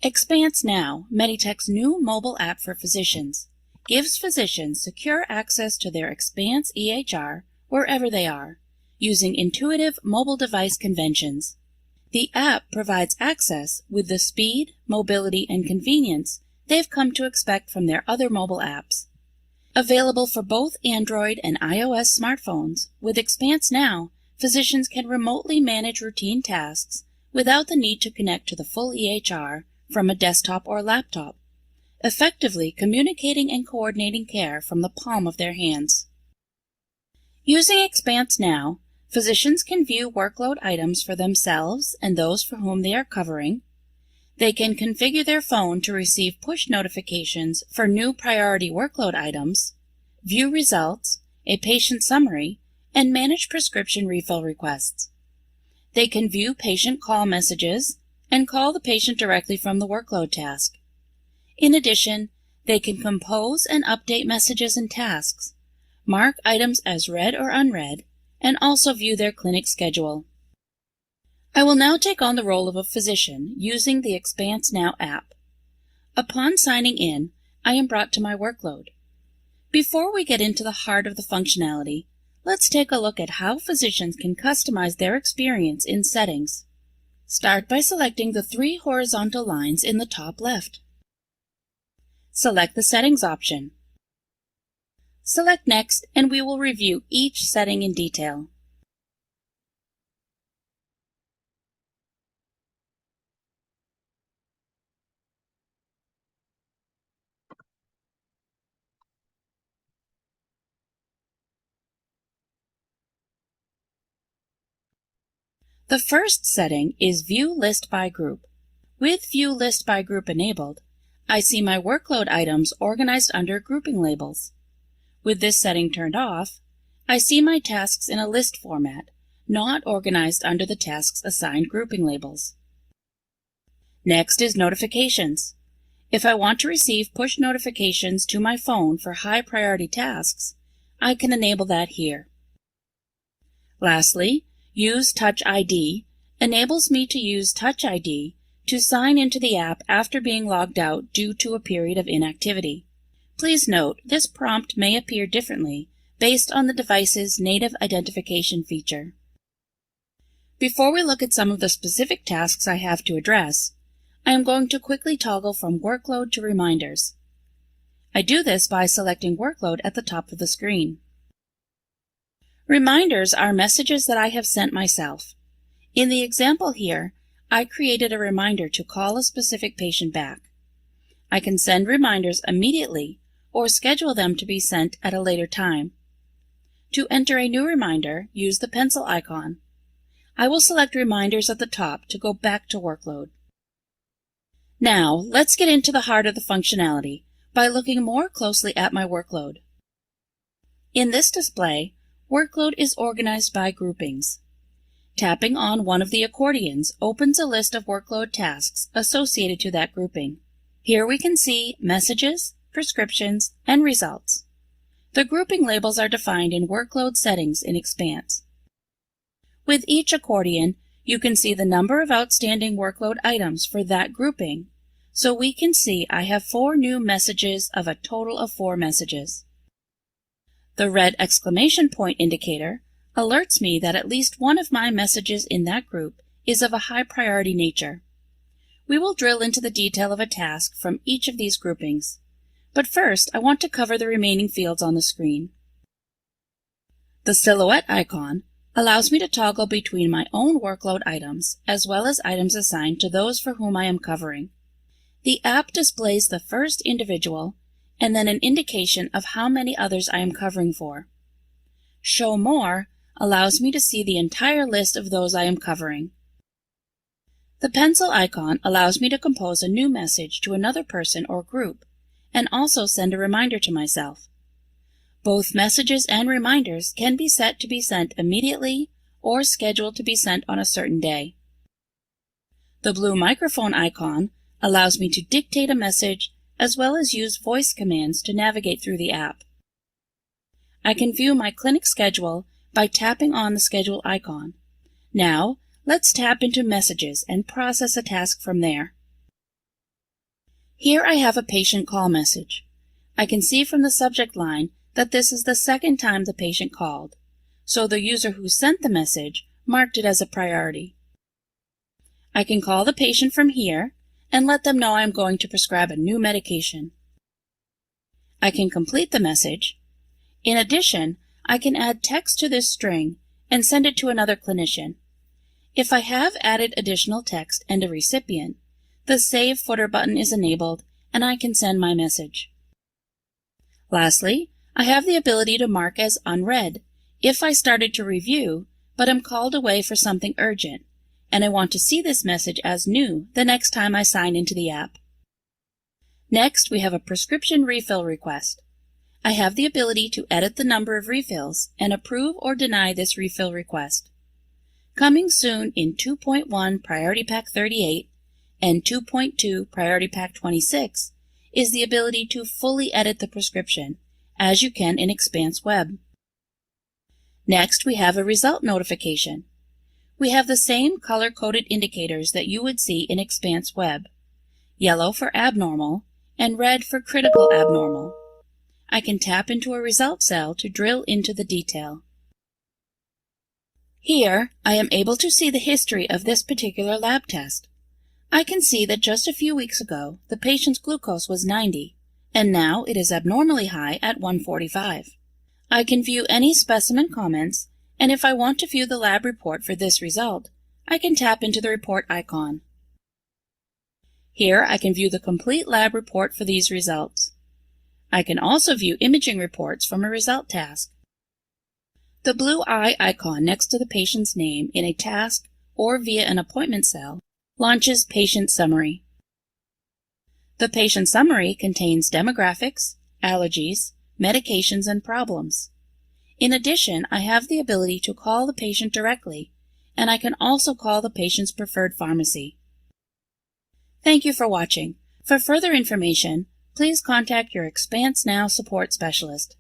Expanse Now, MEDITECH's new mobile app for physicians, gives physicians secure access to their Expanse EHR wherever they are, using intuitive mobile device conventions. The app provides access with the speed, mobility, and convenience they've come to expect from their other mobile apps. Available for both Android and iOS smartphones, with Expanse Now, physicians can remotely manage routine tasks without the need to connect to the full EHR from a desktop or laptop, effectively communicating and coordinating care from the palm of their hands. Using Expanse Now, physicians can view workload items for themselves and those for whom they are covering. They can configure their phone to receive push notifications for new priority workload items, view results, a patient summary, and manage prescription refill requests. They can view patient call messages and call the patient directly from the workload task. In addition, they can compose and update messages and tasks, mark items as read or unread, and also view their clinic schedule. I will now take on the role of a physician using the Expanse Now app. Upon signing in, I am brought to my workload. Before we get into the heart of the functionality, let's take a look at how physicians can customize their experience in settings. Start by selecting the three horizontal lines in the top left. Select the Settings option. Select Next, and we will review each setting in detail. The first setting is View List by Group. With View List by Group enabled, I see my workload items organized under grouping labels. With this setting turned off, I see my tasks in a list format, not organized under the tasks assigned grouping labels. Next is Notifications. If I want to receive push notifications to my phone for high priority tasks, I can enable that here. Lastly, Use Touch ID enables me to use Touch ID to sign into the app after being logged out due to a period of inactivity. Please note, this prompt may appear differently based on the device's native identification feature. Before we look at some of the specific tasks I have to address, I am going to quickly toggle from workload to reminders. I do this by selecting workload at the top of the screen. Reminders are messages that I have sent myself. In the example here, I created a reminder to call a specific patient back. I can send reminders immediately or schedule them to be sent at a later time. To enter a new reminder, use the pencil icon. I will select Reminders at the top to go back to workload. Now, let's get into the heart of the functionality by looking more closely at my workload. In this display, workload is organized by groupings. Tapping on one of the accordions opens a list of workload tasks associated to that grouping. Here we can see messages, prescriptions, and results. The grouping labels are defined in workload settings in Expanse. With each accordion, you can see the number of outstanding workload items for that grouping, so we can see I have 4 new messages of a total of 4 messages. The red exclamation point indicator alerts me that at least one of my messages in that group is of a high priority nature. We will drill into the detail of a task from each of these groupings, but first I want to cover the remaining fields on the screen. The silhouette icon allows me to toggle between my own workload items as well as items assigned to those for whom I am covering. The app displays the first individual and then an indication of how many others I am covering for. Show More allows me to see the entire list of those I am covering. The pencil icon allows me to compose a new message to another person or group, and also send a reminder to myself. Both messages and reminders can be set to be sent immediately or scheduled to be sent on a certain day. The blue microphone icon allows me to dictate a message as well as use voice commands to navigate through the app. I can view my clinic schedule by tapping on the schedule icon. Now, let's tap into messages and process a task from there. Here I have a patient call message. I can see from the subject line that this is the second time the patient called, so the user who sent the message marked it as a priority. I can call the patient from here and let them know I am going to prescribe a new medication. I can complete the message. In addition, I can add text to this string and send it to another clinician. If I have added additional text and a recipient, the Save Footer button is enabled and I can send my message. Lastly, I have the ability to mark as unread if I started to review but am called away for something urgent, and I want to see this message as new the next time I sign into the app. Next, we have a prescription refill request. I have the ability to edit the number of refills and approve or deny this refill request. Coming soon in 2.1 Priority Pack 38 and 2.2 Priority Pack 26 is the ability to fully edit the prescription, as you can in Expanse Web. Next, we have a result notification. We have the same color-coded indicators that you would see in Expanse Web: yellow for abnormal and red for critical abnormal. I can tap into a result cell to drill into the detail. Here, I am able to see the history of this particular lab test. I can see that just a few weeks ago, the patient's glucose was 90, and now it is abnormally high at 145. I can view any specimen comments, and if I want to view the lab report for this result, I can tap into the report icon. Here, I can view the complete lab report for these results. I can also view imaging reports from a result task. The blue eye icon next to the patient's name in a task or via an appointment cell launches Patient Summary. The patient summary contains demographics, allergies, medications, and problems. In addition, I have the ability to call the patient directly, and I can also call the patient's preferred pharmacy. Thank you for watching. For further information, please contact your Expanse Now support specialist.